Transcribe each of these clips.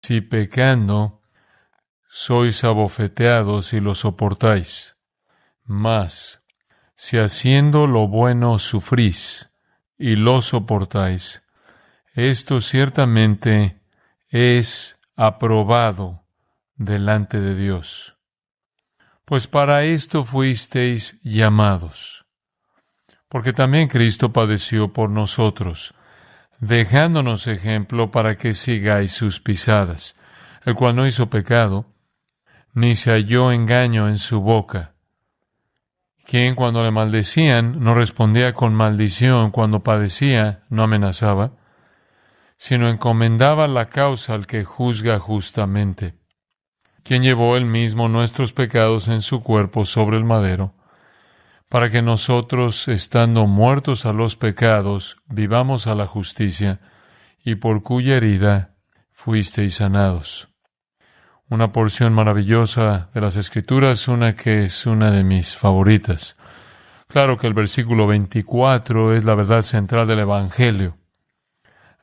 si pecando sois abofeteados y lo soportáis. Mas, si haciendo lo bueno sufrís y lo soportáis, esto ciertamente es aprobado delante de Dios. Pues para esto fuisteis llamados, porque también Cristo padeció por nosotros, dejándonos ejemplo para que sigáis sus pisadas, el cual no hizo pecado, ni se halló engaño en su boca, quien cuando le maldecían no respondía con maldición, cuando padecía no amenazaba, sino encomendaba la causa al que juzga justamente, quien llevó él mismo nuestros pecados en su cuerpo sobre el madero, para que nosotros, estando muertos a los pecados, vivamos a la justicia, y por cuya herida fuisteis sanados. Una porción maravillosa de las Escrituras, una que es una de mis favoritas. Claro que el versículo 24 es la verdad central del Evangelio,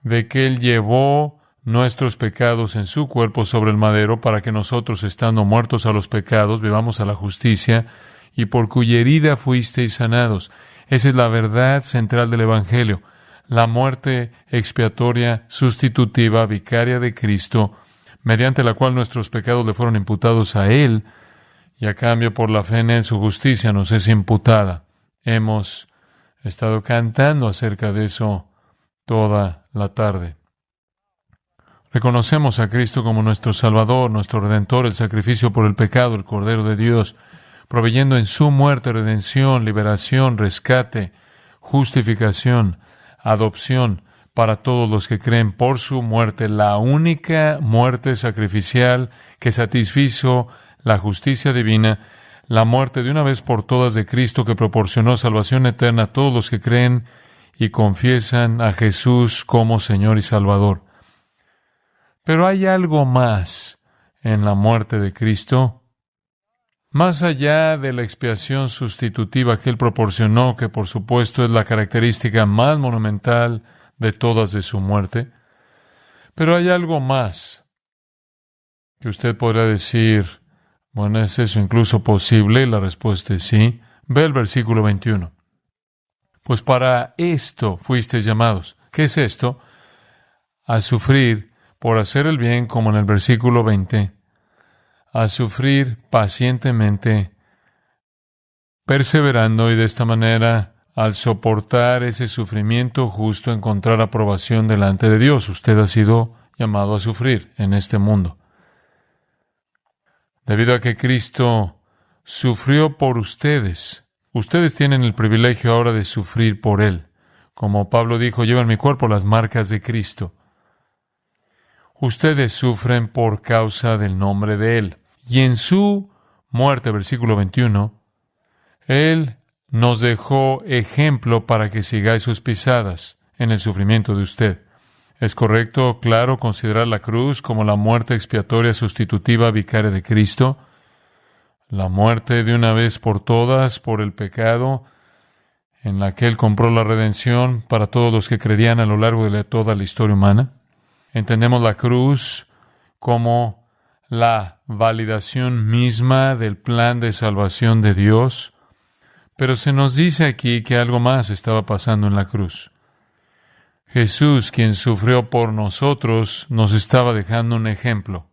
de que Él llevó nuestros pecados en su cuerpo sobre el madero para que nosotros, estando muertos a los pecados, vivamos a la justicia, y por cuya herida fuisteis sanados. Esa es la verdad central del Evangelio, la muerte expiatoria, sustitutiva, vicaria de Cristo, mediante la cual nuestros pecados le fueron imputados a Él, y a cambio por la fe en Él su justicia nos es imputada. Hemos estado cantando acerca de eso toda la tarde. Reconocemos a Cristo como nuestro Salvador, nuestro Redentor, el sacrificio por el pecado, el Cordero de Dios, proveyendo en su muerte redención, liberación, rescate, justificación, adopción para todos los que creen por su muerte, la única muerte sacrificial que satisfizo la justicia divina, la muerte de una vez por todas de Cristo que proporcionó salvación eterna a todos los que creen y confiesan a Jesús como Señor y Salvador. Pero hay algo más en la muerte de Cristo, más allá de la expiación sustitutiva que Él proporcionó, que por supuesto es la característica más monumental de todas de su muerte. Pero hay algo más que usted podrá decir, bueno, ¿es eso incluso posible? La respuesta es sí. Ve el versículo 21. Pues para esto fuisteis llamados. ¿Qué es esto? A sufrir por hacer el bien, como en el versículo 20, a sufrir pacientemente, perseverando, y de esta manera, al soportar ese sufrimiento justo, encontrar aprobación delante de Dios. Usted ha sido llamado a sufrir en este mundo. Debido a que Cristo sufrió por ustedes, ustedes tienen el privilegio ahora de sufrir por Él. Como Pablo dijo, lleva en mi cuerpo las marcas de Cristo. Ustedes sufren por causa del nombre de Él. Y en su muerte, versículo 21, Él nos dejó ejemplo para que sigáis sus pisadas en el sufrimiento de usted. ¿Es correcto, claro, considerar la cruz como la muerte expiatoria sustitutiva vicaria de Cristo? La muerte de una vez por todas por el pecado, en la que Él compró la redención para todos los que creerían a lo largo de toda la historia humana. Entendemos la cruz como la validación misma del plan de salvación de Dios, pero se nos dice aquí que algo más estaba pasando en la cruz. Jesús, quien sufrió por nosotros, nos estaba dejando un ejemplo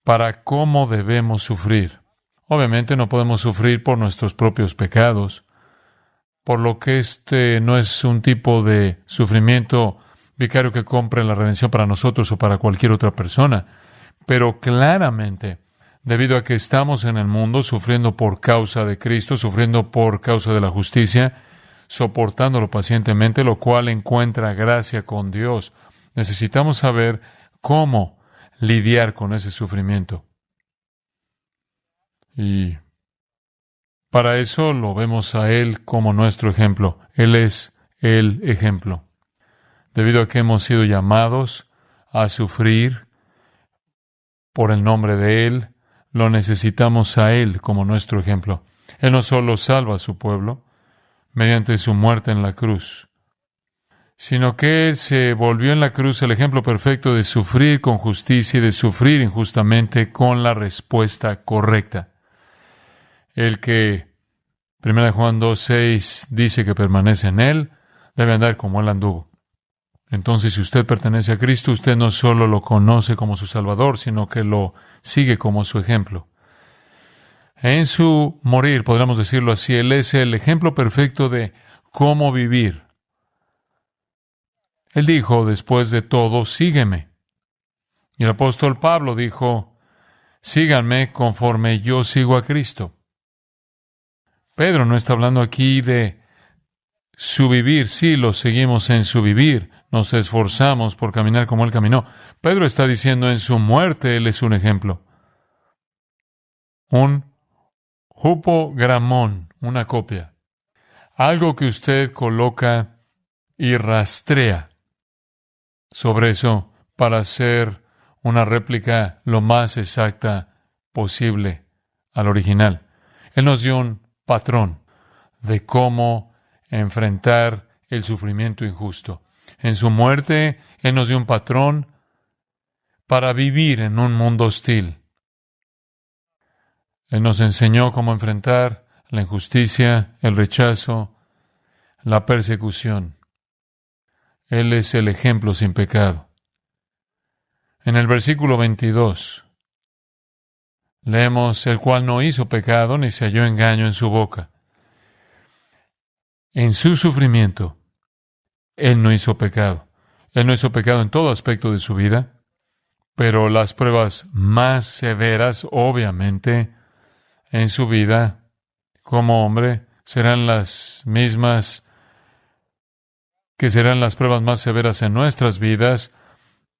para cómo debemos sufrir. Obviamente no podemos sufrir por nuestros propios pecados, por lo que este no es un tipo de sufrimiento vicario que compre la redención para nosotros o para cualquier otra persona. Pero claramente, debido a que estamos en el mundo sufriendo por causa de Cristo, sufriendo por causa de la justicia, soportándolo pacientemente, lo cual encuentra gracia con Dios, necesitamos saber cómo lidiar con ese sufrimiento. Y para eso lo vemos a Él como nuestro ejemplo. Él es el ejemplo. Debido a que hemos sido llamados a sufrir por el nombre de Él, lo necesitamos a Él como nuestro ejemplo. Él no solo salva a su pueblo mediante su muerte en la cruz, sino que Él se volvió en la cruz el ejemplo perfecto de sufrir con justicia y de sufrir injustamente con la respuesta correcta. El que 1 Juan 2:6 dice que permanece en Él, debe andar como Él anduvo. Entonces, si usted pertenece a Cristo, usted no solo lo conoce como su Salvador, sino que lo sigue como su ejemplo. En su morir, podríamos decirlo así, Él es el ejemplo perfecto de cómo vivir. Él dijo, después de todo, sígueme. Y el apóstol Pablo dijo, síganme conforme yo sigo a Cristo. Pedro no está hablando aquí de su vivir. Sí, lo seguimos en su vivir. Nos esforzamos por caminar como Él caminó. Pedro está diciendo, en su muerte Él es un ejemplo. Un hupogramón, una copia. Algo que usted coloca y rastrea sobre eso para hacer una réplica lo más exacta posible al original. Él nos dio un patrón de cómo enfrentar el sufrimiento injusto. En su muerte, Él nos dio un patrón para vivir en un mundo hostil. Él nos enseñó cómo enfrentar la injusticia, el rechazo, la persecución. Él es el ejemplo sin pecado. En el versículo 22, leemos, el cual no hizo pecado ni se halló engaño en su boca. En su sufrimiento, Él no hizo pecado. Él no hizo pecado en todo aspecto de su vida, pero las pruebas más severas, obviamente, en su vida como hombre, serán las mismas que serán las pruebas más severas en nuestras vidas,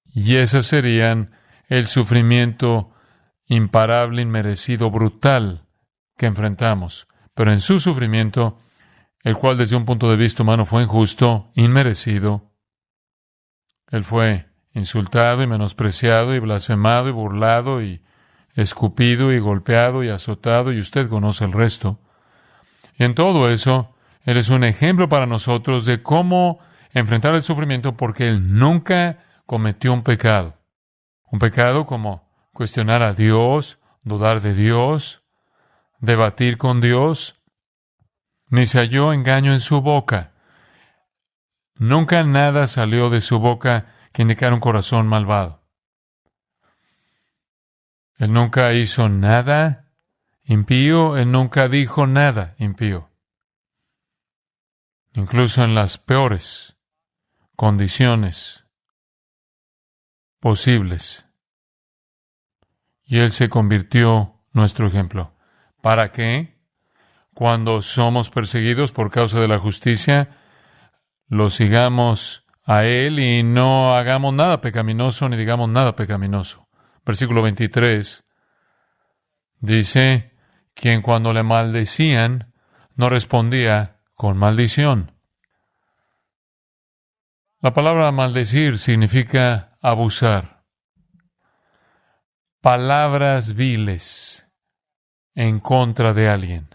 y esas serían el sufrimiento imparable, inmerecido, brutal que enfrentamos. Pero en su sufrimiento, el cual desde un punto de vista humano fue injusto, inmerecido, Él fue insultado y menospreciado y blasfemado y burlado y escupido y golpeado y azotado, y usted conoce el resto. Y en todo eso, Él es un ejemplo para nosotros de cómo enfrentar el sufrimiento, porque Él nunca cometió un pecado. Un pecado como cuestionar a Dios, dudar de Dios, debatir con Dios, ni se halló engaño en su boca. Nunca nada salió de su boca que indicara un corazón malvado. Él nunca hizo nada impío, Él nunca dijo nada impío. Incluso en las peores condiciones posibles. Y Él se convirtió nuestro ejemplo. ¿Para qué? Cuando somos perseguidos por causa de la justicia, lo sigamos a Él y no hagamos nada pecaminoso ni digamos nada pecaminoso. Versículo 23 dice, quien cuando le maldecían no respondía con maldición. La palabra maldecir significa abusar. Palabras viles en contra de alguien.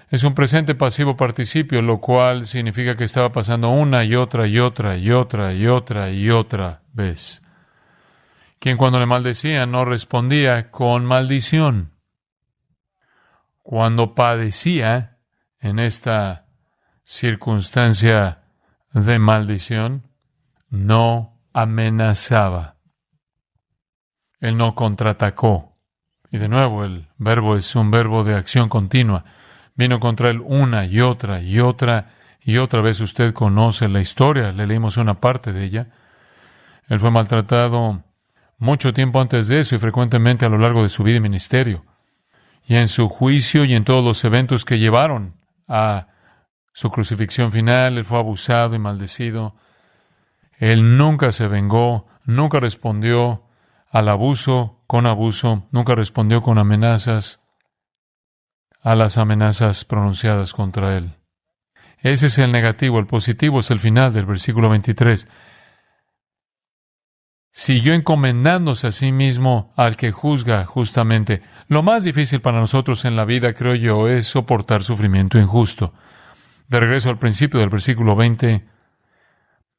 Es un presente pasivo participio, lo cual significa que estaba pasando una y otra y otra y otra y otra y otra vez. Quien cuando le maldecían no respondía con maldición. Cuando padecía en esta circunstancia de maldición, no amenazaba. Él no contraatacó. Y de nuevo, el verbo es un verbo de acción continua. Vino contra él una y otra y otra y otra vez. Usted conoce la historia, le leímos una parte de ella. Él fue maltratado mucho tiempo antes de eso y frecuentemente a lo largo de su vida y ministerio. Y en su juicio y en todos los eventos que llevaron a su crucifixión final, Él fue abusado y maldecido. Él nunca se vengó, nunca respondió al abuso con abuso, nunca respondió con amenazas a las amenazas pronunciadas contra Él. Ese es el negativo. El positivo es el final del versículo 23. Siguió encomendándose a sí mismo al que juzga justamente. Lo más difícil para nosotros en la vida, creo yo, es soportar sufrimiento injusto. De regreso al principio del versículo 20,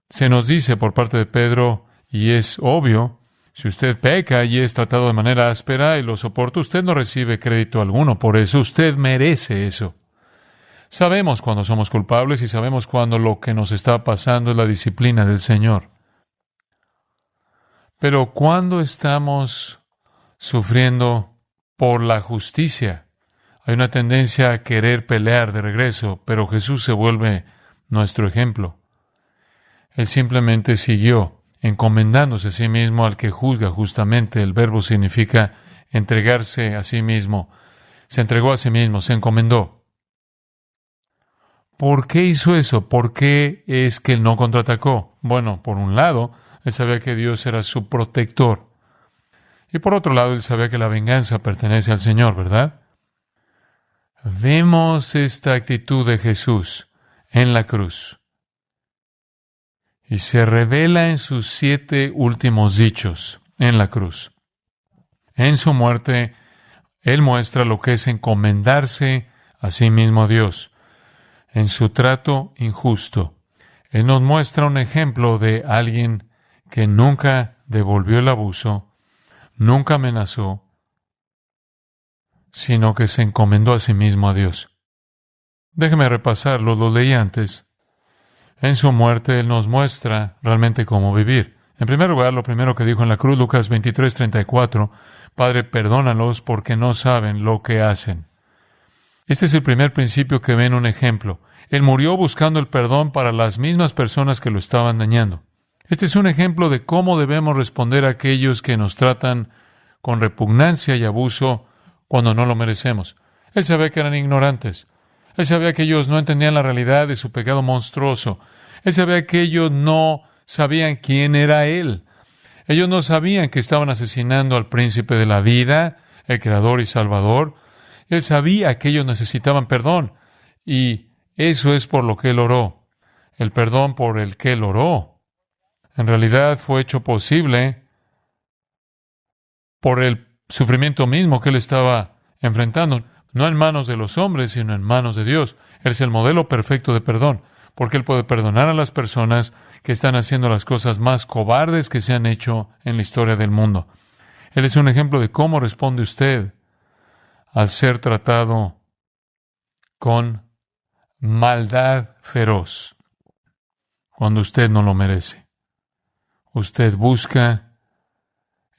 Se nos dice por parte de Pedro, y es obvio, si usted peca y es tratado de manera áspera y lo soporta, usted no recibe crédito alguno por eso. Usted merece eso. Sabemos cuando somos culpables y sabemos cuando lo que nos está pasando es la disciplina del Señor. Pero cuando estamos sufriendo por la justicia, hay una tendencia a querer pelear de regreso, pero Jesús se vuelve nuestro ejemplo. Él simplemente siguió encomendándose a sí mismo al que juzga justamente. El verbo significa entregarse a sí mismo. Se entregó a sí mismo, se encomendó. ¿Por qué hizo eso? ¿Por qué es que él no contraatacó? Bueno, por un lado, él sabía que Dios era su protector. Y por otro lado, él sabía que la venganza pertenece al Señor, ¿verdad? Vemos esta actitud de Jesús en la cruz. Y se revela en sus 7 últimos dichos en la cruz. En su muerte, Él muestra lo que es encomendarse a sí mismo a Dios. En su trato injusto, Él nos muestra un ejemplo de alguien que nunca devolvió el abuso, nunca amenazó, sino que se encomendó a sí mismo a Dios. Déjeme repasarlo, lo leí antes. En su muerte, Él nos muestra realmente cómo vivir. En primer lugar, lo primero que dijo en la cruz, Lucas 23:34, Padre, perdónalos porque no saben lo que hacen. Este es el primer principio que ve en un ejemplo. Él murió buscando el perdón para las mismas personas que lo estaban dañando. Este es un ejemplo de cómo debemos responder a aquellos que nos tratan con repugnancia y abuso cuando no lo merecemos. Él sabía que eran ignorantes. Él sabía que ellos no entendían la realidad de su pecado monstruoso. Él sabía que ellos no sabían quién era Él. Ellos no sabían que estaban asesinando al príncipe de la vida, el Creador y Salvador. Él sabía que ellos necesitaban perdón. Y eso es por lo que Él oró. El perdón por el que Él oró, en realidad fue hecho posible por el sufrimiento mismo que Él estaba enfrentando. No en manos de los hombres, sino en manos de Dios. Él es el modelo perfecto de perdón, porque Él puede perdonar a las personas que están haciendo las cosas más cobardes que se han hecho en la historia del mundo. Él es un ejemplo de cómo responde usted al ser tratado con maldad feroz cuando usted no lo merece. Usted busca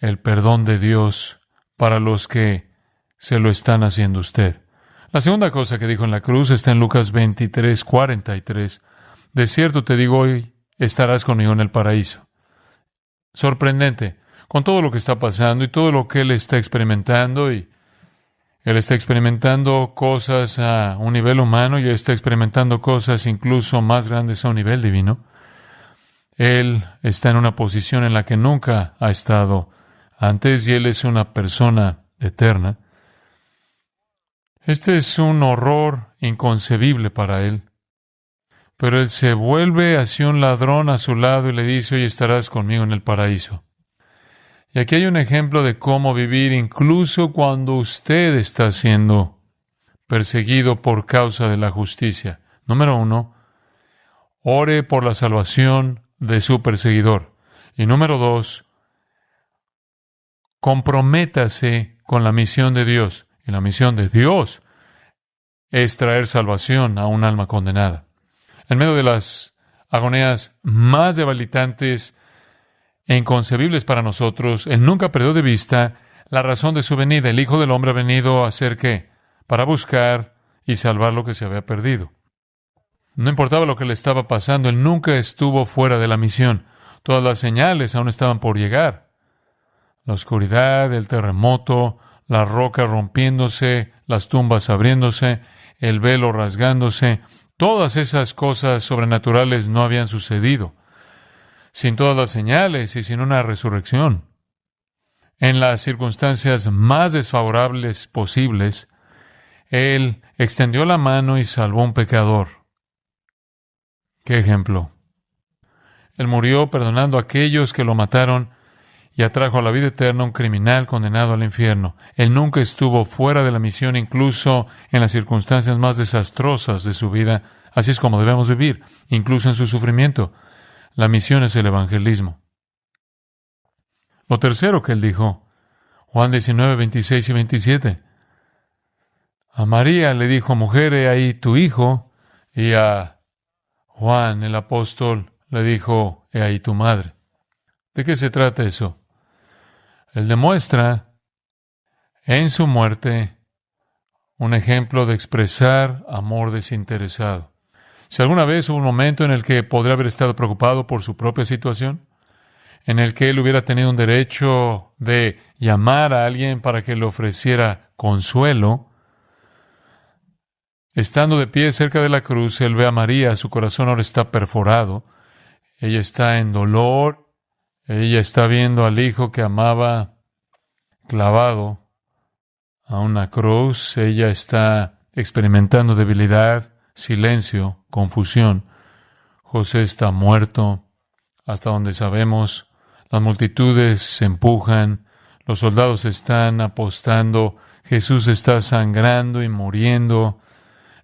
el perdón de Dios para los que se lo están haciendo a usted. La segunda cosa que dijo en la cruz está en Lucas 23:43. De cierto te digo, hoy estarás conmigo en el paraíso. Sorprendente, con todo lo que está pasando y todo lo que Él está experimentando, y Él está experimentando cosas a un nivel humano y Él está experimentando cosas incluso más grandes a un nivel divino. Él está en una posición en la que nunca ha estado antes y Él es una persona eterna. Este es un horror inconcebible para Él. Pero Él se vuelve hacia un ladrón a su lado y le dice, hoy estarás conmigo en el paraíso. Y aquí hay un ejemplo de cómo vivir incluso cuando usted está siendo perseguido por causa de la justicia. Número 1, ore por la salvación de su perseguidor. Y número 2, comprométase con la misión de Dios. Y la misión de Dios es traer salvación a un alma condenada. En medio de las agonías más debilitantes e inconcebibles para nosotros, Él nunca perdió de vista la razón de su venida. El Hijo del Hombre ha venido a hacer ¿qué? Para buscar y salvar lo que se había perdido. No importaba lo que le estaba pasando, Él nunca estuvo fuera de la misión. Todas las señales aún estaban por llegar. La oscuridad, el terremoto, las rocas rompiéndose, las tumbas abriéndose, el velo rasgándose. Todas esas cosas sobrenaturales no habían sucedido sin todas las señales y sin una resurrección. En las circunstancias más desfavorables posibles, Él extendió la mano y salvó a un pecador. ¿Qué ejemplo? Él murió perdonando a aquellos que lo mataron y atrajo a la vida eterna a un criminal condenado al infierno. Él nunca estuvo fuera de la misión, incluso en las circunstancias más desastrosas de su vida. Así es como debemos vivir, incluso en su sufrimiento. La misión es el evangelismo. Lo tercero que él dijo, Juan 19, 26 y 27. A María le dijo, mujer, he ahí tu hijo, y a Juan el apóstol le dijo, he ahí tu madre. ¿De qué se trata eso? Él demuestra en su muerte un ejemplo de expresar amor desinteresado. Si alguna vez hubo un momento en el que podría haber estado preocupado por su propia situación, en el que él hubiera tenido un derecho de llamar a alguien para que le ofreciera consuelo, estando de pie cerca de la cruz, él ve a María, su corazón ahora está perforado, ella está en dolor, ella está viendo al hijo que amaba clavado a una cruz, ella está experimentando debilidad, silencio, confusión. José está muerto, hasta donde sabemos. Las multitudes se empujan, los soldados están apostando, Jesús está sangrando y muriendo,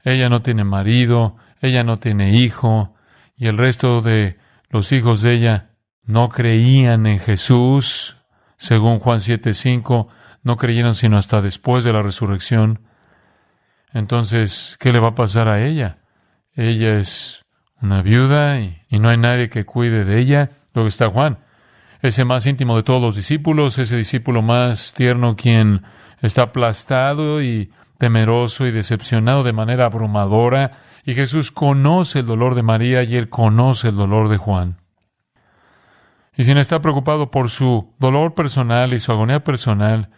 ella no tiene marido, ella no tiene hijo, y el resto de los hijos de ella no creían en Jesús, según Juan 7:5, no creyeron sino hasta después de la resurrección. Entonces, ¿qué le va a pasar a ella? Ella es una viuda y no hay nadie que cuide de ella. Luego está Juan, ese más íntimo de todos los discípulos, ese discípulo más tierno quien está aplastado y temeroso y decepcionado de manera abrumadora. Y Jesús conoce el dolor de María y él conoce el dolor de Juan. Y sin estar preocupado por su dolor personal y su agonía personal,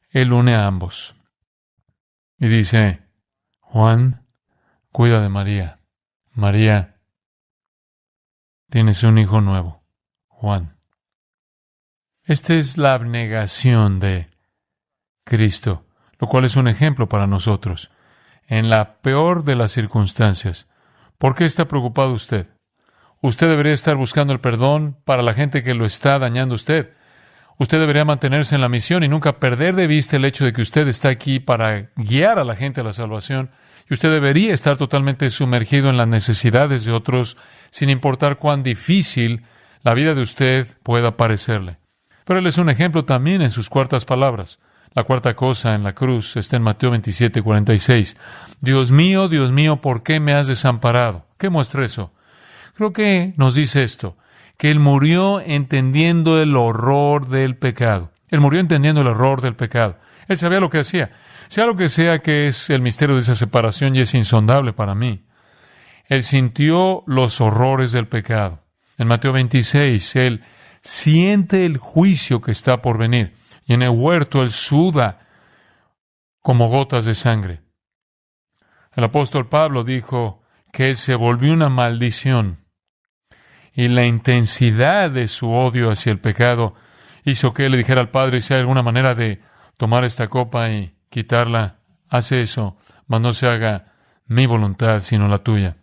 él une a ambos. Y dice, Juan, cuida de María. María, tienes un hijo nuevo. Juan. Esta es la abnegación de Cristo, lo cual es un ejemplo para nosotros. En la peor de las circunstancias, ¿por qué está preocupado usted? Usted debería estar buscando el perdón para la gente que lo está dañando a usted. Usted debería mantenerse en la misión y nunca perder de vista el hecho de que usted está aquí para guiar a la gente a la salvación. Y usted debería estar totalmente sumergido en las necesidades de otros, sin importar cuán difícil la vida de usted pueda parecerle. Pero él es un ejemplo también en sus cuartas palabras. La cuarta cosa en la cruz está en Mateo 27:46. Dios mío, ¿por qué me has desamparado? ¿Qué muestra eso? Creo que nos dice esto, que Él murió entendiendo el horror del pecado. Él murió entendiendo el horror del pecado. Él sabía lo que hacía. Sea lo que sea que es el misterio de esa separación y es insondable para mí. Él sintió los horrores del pecado. En Mateo 26, Él siente el juicio que está por venir. Y en el huerto Él suda como gotas de sangre. El apóstol Pablo dijo que Él se volvió una maldición. Y la intensidad de su odio hacia el pecado hizo que Él le dijera al Padre, si hay alguna manera de tomar esta copa y quitarla, hace eso, mas no se haga mi voluntad, sino la tuya.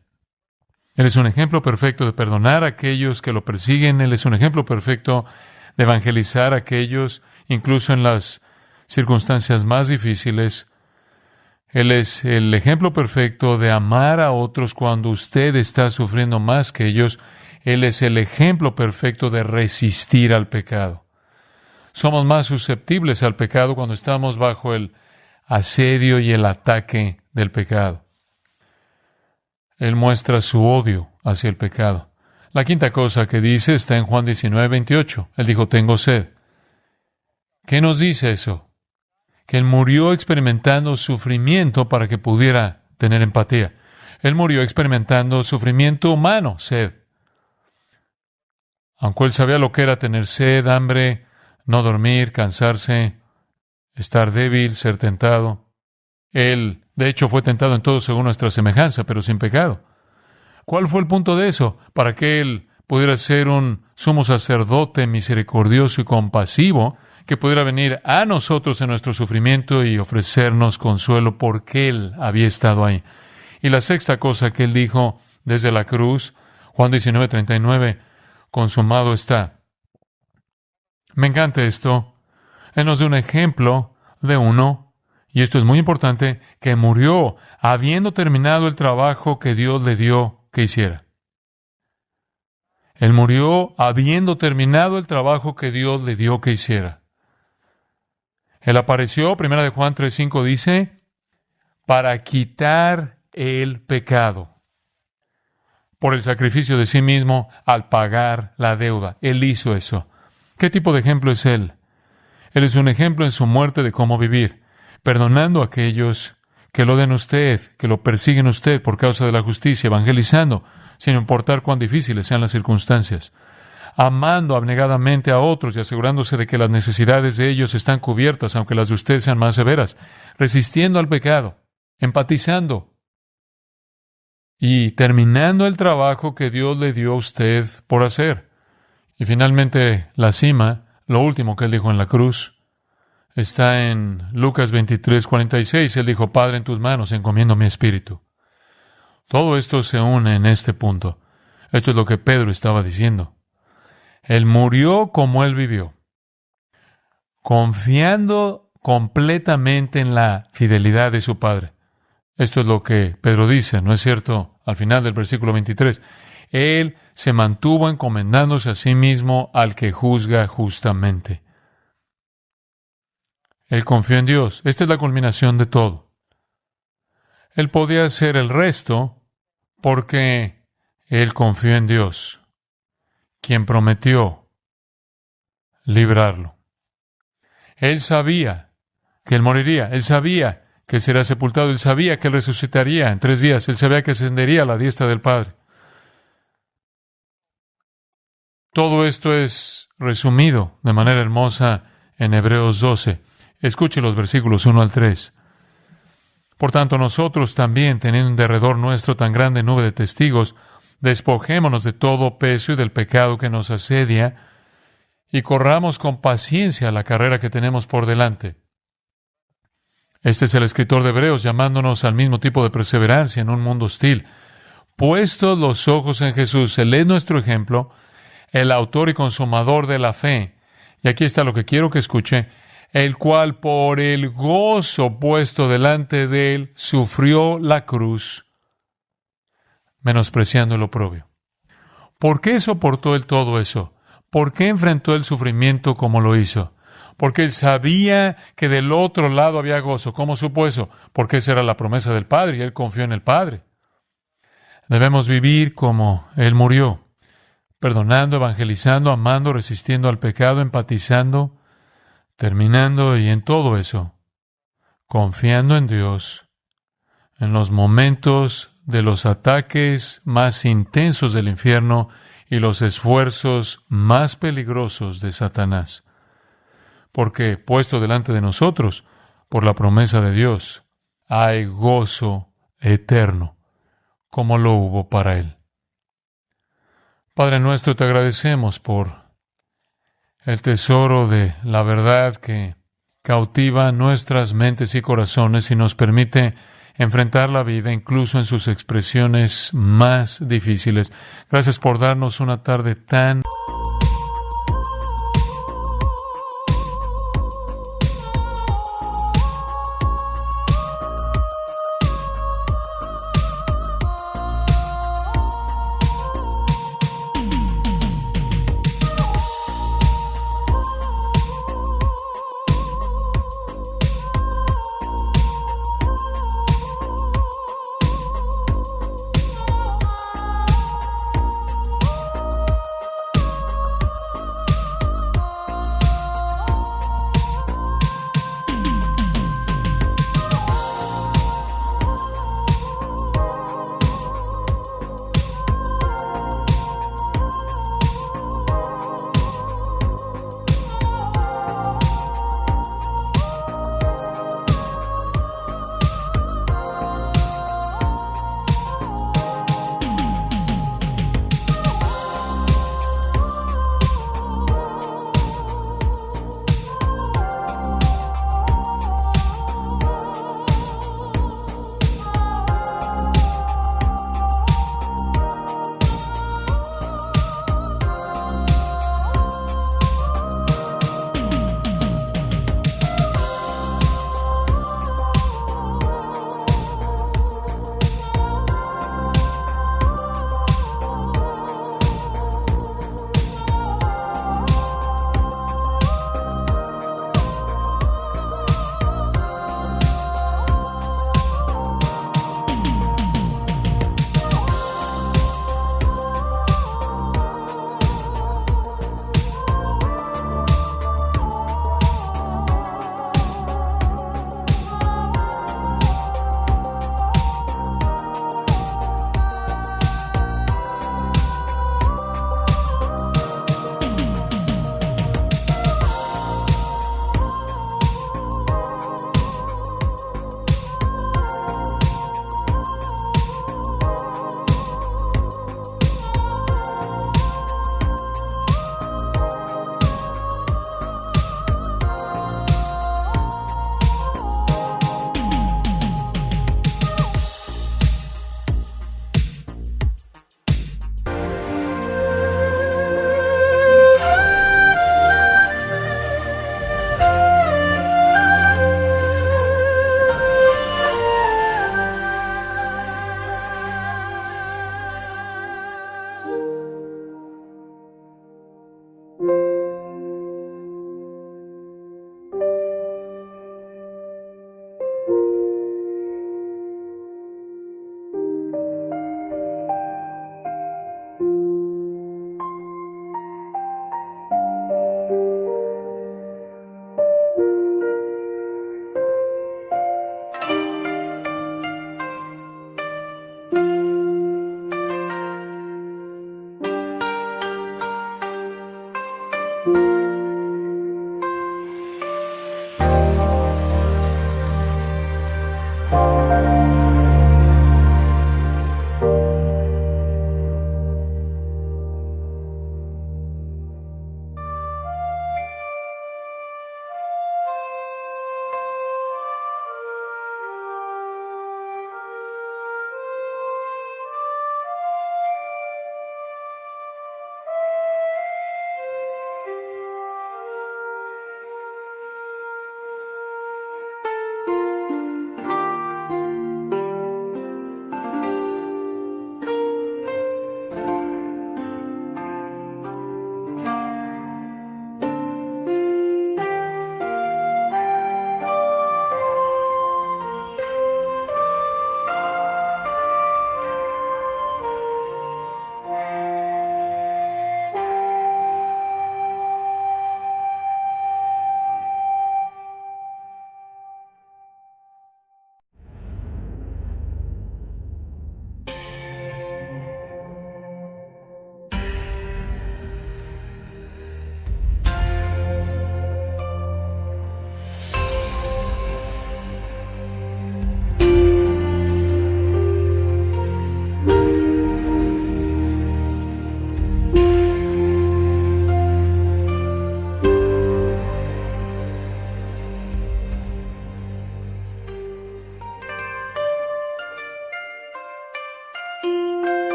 Él es un ejemplo perfecto de perdonar a aquellos que lo persiguen. Él es un ejemplo perfecto de evangelizar a aquellos, incluso en las circunstancias más difíciles. Él es el ejemplo perfecto de amar a otros cuando usted está sufriendo más que ellos. Él es el ejemplo perfecto de resistir al pecado. Somos más susceptibles al pecado cuando estamos bajo el asedio y el ataque del pecado. Él muestra su odio hacia el pecado. La quinta cosa que dice está en Juan 19:28. Él dijo, tengo sed. ¿Qué nos dice eso? Que Él murió experimentando sufrimiento para que pudiera tener empatía. Él murió experimentando sufrimiento humano, sed. Aunque Él sabía lo que era tener sed, hambre, no dormir, cansarse, estar débil, ser tentado. Él, de hecho, fue tentado en todo según nuestra semejanza, pero sin pecado. ¿Cuál fue el punto de eso? Para que Él pudiera ser un sumo sacerdote misericordioso y compasivo, que pudiera venir a nosotros en nuestro sufrimiento y ofrecernos consuelo porque Él había estado ahí. Y la sexta cosa que Él dijo desde la cruz, Juan 19:39, consumado está. Me encanta esto. Él nos da un ejemplo de uno, y esto es muy importante, que murió habiendo terminado el trabajo que Dios le dio que hiciera. Él murió habiendo terminado el trabajo que Dios le dio que hiciera. Él apareció, 1 de Juan 3:5 dice, para quitar el pecado por el sacrificio de sí mismo al pagar la deuda. Él hizo eso. ¿Qué tipo de ejemplo es Él? Él es un ejemplo en su muerte de cómo vivir, perdonando a aquellos que lo den usted, que lo persiguen usted por causa de la justicia, evangelizando, sin importar cuán difíciles sean las circunstancias, amando abnegadamente a otros y asegurándose de que las necesidades de ellos están cubiertas, aunque las de usted sean más severas, resistiendo al pecado, empatizando y terminando el trabajo que Dios le dio a usted por hacer. Y finalmente, la cima, lo último que Él dijo en la cruz, está en Lucas 23:46. Él dijo, Padre, en tus manos encomiendo mi espíritu. Todo esto se une en este punto. Esto es lo que Pedro estaba diciendo. Él murió como Él vivió, confiando completamente en la fidelidad de su Padre. Esto es lo que Pedro dice, ¿no es cierto? Al final del versículo 23. Él se mantuvo encomendándose a sí mismo al que juzga justamente. Él confió en Dios. Esta es la culminación de todo. Él podía hacer el resto porque Él confió en Dios, quien prometió librarlo. Él sabía que Él moriría. Él sabía que será sepultado. Él sabía que Él resucitaría en 3 días. Él sabía que ascendería a la diestra del Padre. Todo esto es resumido de manera hermosa en Hebreos 12. Escuche los versículos 1 al 3. Por tanto, nosotros también, teniendo en derredor nuestro tan grande nube de testigos, despojémonos de todo peso y del pecado que nos asedia, y corramos con paciencia la carrera que tenemos por delante. Este es el escritor de Hebreos llamándonos al mismo tipo de perseverancia en un mundo hostil. Puestos los ojos en Jesús, Él es nuestro ejemplo, el autor y consumador de la fe. Y aquí está lo que quiero que escuche. El cual por el gozo puesto delante de Él sufrió la cruz, menospreciando el oprobio. ¿Por qué soportó Él todo eso? ¿Por qué enfrentó el sufrimiento como lo hizo? Porque Él sabía que del otro lado había gozo. ¿Cómo supo eso? Porque esa era la promesa del Padre y Él confió en el Padre. Debemos vivir como Él murió, perdonando, evangelizando, amando, resistiendo al pecado, empatizando, terminando y en todo eso, confiando en Dios, en los momentos de los ataques más intensos del infierno y los esfuerzos más peligrosos de Satanás. Porque, puesto delante de nosotros, por la promesa de Dios, hay gozo eterno, como lo hubo para Él. Padre nuestro, te agradecemos por el tesoro de la verdad que cautiva nuestras mentes y corazones y nos permite enfrentar la vida incluso en sus expresiones más difíciles. Gracias por darnos una tarde tan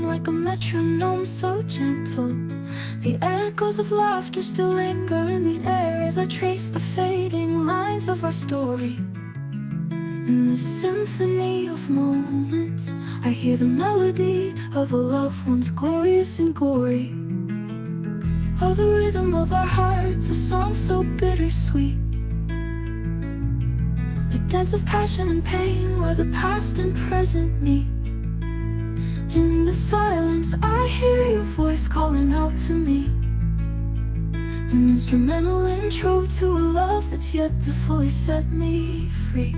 Like a metronome so gentle, the echoes of laughter still linger in the air as I trace the fading lines of our story. In this symphony of moments, I hear the melody of a love once glorious and gory. Oh, the rhythm of our hearts, a song so bittersweet, a dance of passion and pain where the past and present meet. In the silence, I hear your voice calling out to me, an instrumental intro to a love that's yet to fully set me free.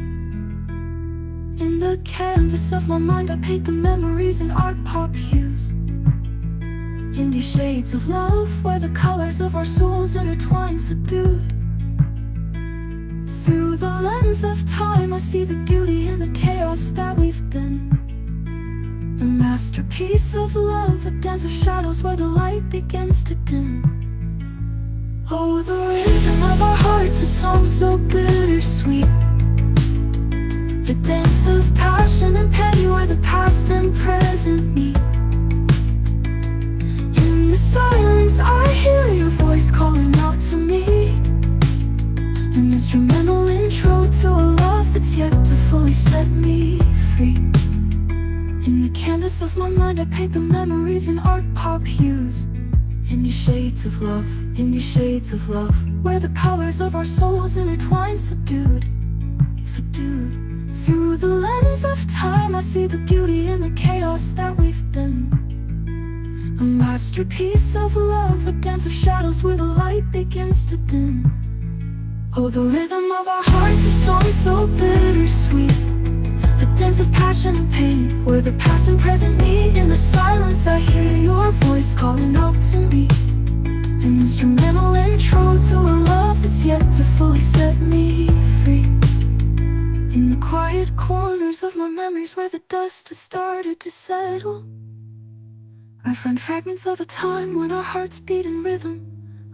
In the canvas of my mind, I paint the memories in art pop hues, in these shades of love where the colors of our souls intertwine subdued. Through the lens of time, I see the beauty in the chaos that we've been, a masterpiece of love, a dance of shadows where the light begins to dim. Oh, the rhythm of our hearts, a song so bittersweet, a dance of passion and pain where the past and present meet. In the silence, I hear your voice calling out to me, an instrumental intro to a love that's yet to fully set me free. In the canvas of my mind, I paint the memories in art pop hues, in these shades of love, in these shades of love, where the colors of our souls intertwine subdued, subdued. Through the lens of time, I see the beauty in the chaos that we've been, a masterpiece of love, a dance of shadows where the light begins to dim. Oh, the rhythm of our hearts, a song so bittersweet, a dance of passion and pain where the past and present meet. In the silence, I hear your voice calling out to me, an instrumental intro to a love that's yet to fully set me free. In the quiet corners of my memories where the dust has started to settle, I find fragments of a time when our hearts beat in rhythm,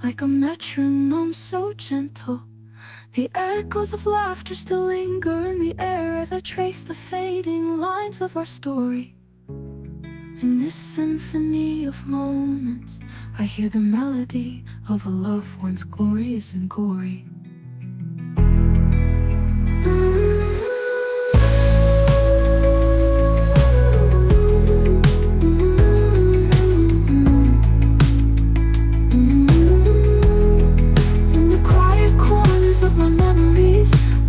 like a metronome so gentle. The echoes of laughter still linger in the air as I trace the fading lines of our story. In this symphony of moments, I hear the melody of a love once glorious and gory.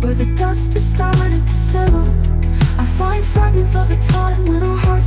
Where the dust has started to settle, I find fragments of a time when our hearts